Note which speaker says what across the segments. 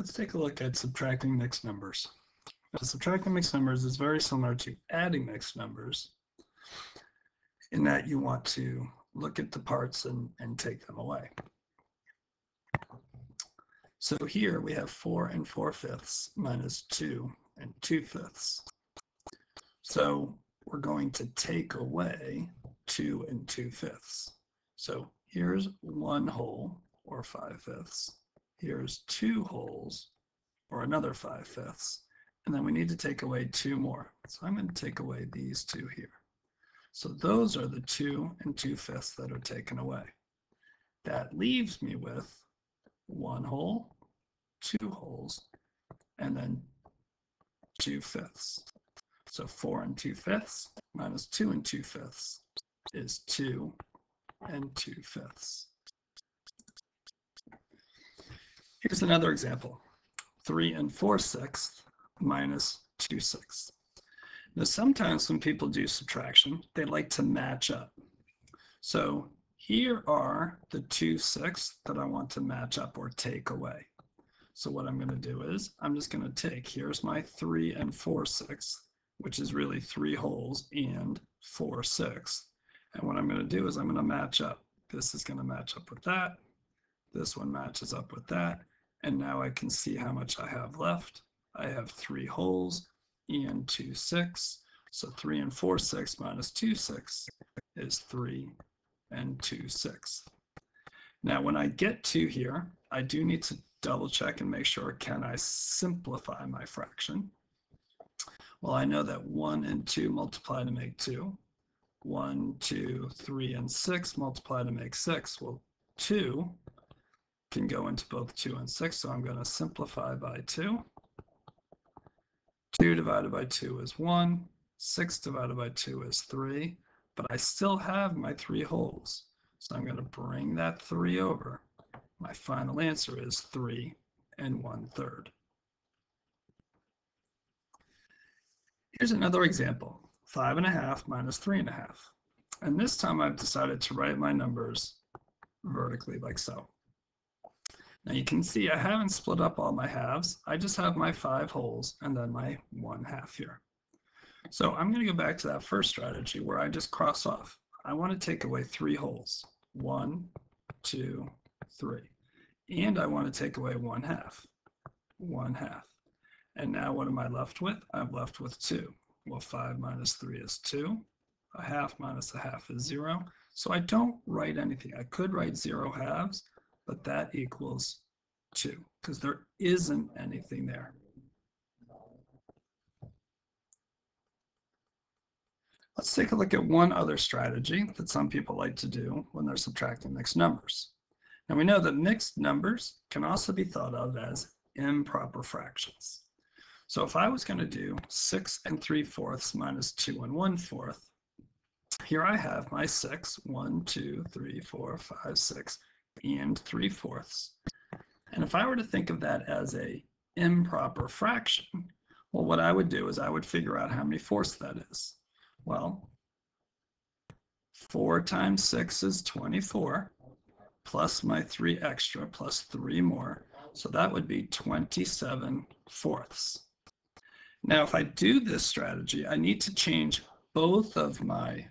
Speaker 1: Let's take a look at subtracting mixed numbers. Now, subtracting mixed numbers is very similar to adding mixed numbers in that you want to look at the parts and take them away. So here we have 4 and 4/5 minus 2 and 2/5. So we're going to take away 2 and 2/5. So here's 1 whole, or 5/5. Here's 2 wholes, or another 5/5. And then we need to take away 2 more. So I'm going to take away these 2 here. So those are the 2 and 2/5 that are taken away. That leaves me with 1 whole, 2 wholes, and then 2/5. So 4 and 2/5 minus 2 and 2/5 is 2 and 2/5. Here's another example. 3 and 4/6 minus 2/6. Now sometimes when people do subtraction, they like to match up. So here are the 2/6 that I want to match up or take away. So what I'm going to do is I'm just going to take, here's my 3 and 4/6, which is really 3 wholes and 4/6. And what I'm going to do is I'm going to match up. This is going to match up with that. This one matches up with that. And now I can see how much I have left. I have 3 wholes and 2/6. So 3 and 4/6 minus 2/6 is 3 and 2/6. Now when I get to here, I do need to double check and make sure, can I simplify my fraction? Well, I know that 1 and 2 multiply to make 2. 1, 2, 3, and 6 multiply to make 6. Well, 2 can go into both 2 and 6, so I'm going to simplify by 2. 2 divided by 2 is 1. 6 divided by 2 is 3. But I still have my 3 wholes. So I'm going to bring that 3 over. My final answer is 3 and 1/3. Here's another example. 5½ minus 3½. And this time I've decided to write my numbers vertically like so. Now you can see I haven't split up all my halves. I just have my 5 wholes and then my 1/2 here. So I'm going to go back to that first strategy where I just cross off. I want to take away 3 wholes. 1, 2, 3. And I want to take away 1/2. 1/2. And now what am I left with? I'm left with 2. Well, 5 minus 3 is 2. 1/2 minus 1/2 is 0. So I don't write anything. I could write 0 halves, but that equals 2 because there isn't anything there. Let's take a look at one other strategy that some people like to do when they're subtracting mixed numbers. Now we know that mixed numbers can also be thought of as improper fractions. So if I was going to do 6 and 3/4 minus 2 and 1/4, here I have my 6, 1, 2, 3, 4, 5, 6, and 3/4. And if I were to think of that as a improper fraction, well, what I would do is I would figure out how many fourths that is. Well, 4 times 6 is 24, plus my 3 extra, plus 3 more. So that would be 27/4. Now, if I do this strategy, I need to change both of my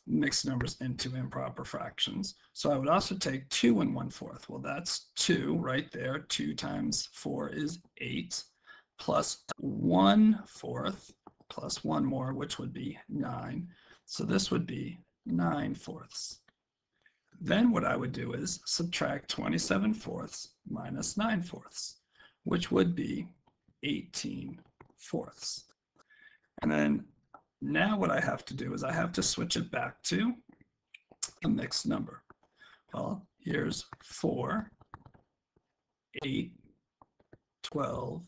Speaker 1: mixed numbers into improper fractions. So I would also take 2 and 1/4. Well, that's 2 right there. 2 times 4 is 8, plus 1/4, plus 1 more, which would be 9. So this would be 9/4. Then what I would do is subtract 27/4 minus 9/4, which would be 18/4. And then now what I have to do is I have to switch it back to a mixed number. Well, here's 4, 8, 12,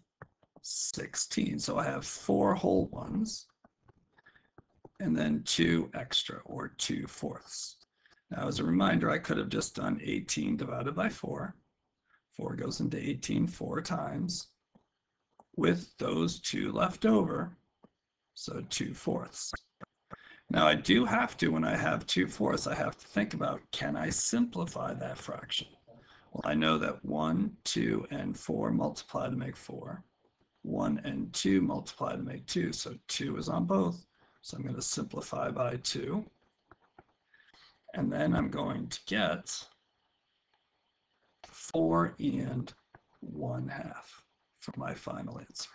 Speaker 1: 16. So I have 4 whole ones and then 2 extra, or 2/4. Now as a reminder, I could have just done 18 divided by 4. 4 goes into 18 4 times with those 2 left over, so 2/4. Now I do have to, when I have 2/4, I have to think about, can I simplify that fraction? Well, I know that 1, 2, and 4 multiply to make 4. 1 and 2 multiply to make 2, so 2 is on both. So I'm going to simplify by 2. And then I'm going to get 4 and 1/2 for my final answer.